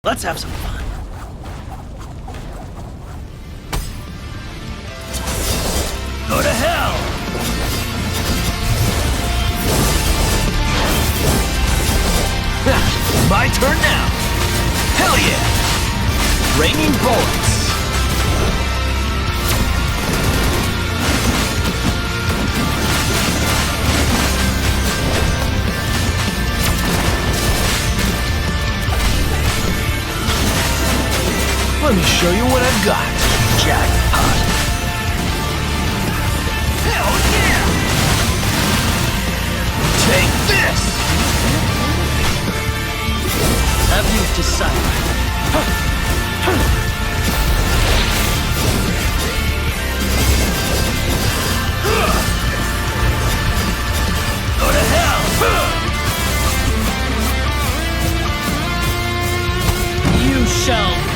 Let's have some fun. Go to hell! My turn now! Hell yeah! Raining bullets! Let me show you what I've got. Jackpot. Hell yeah! Take this! Have you decided? Go to hell! You shall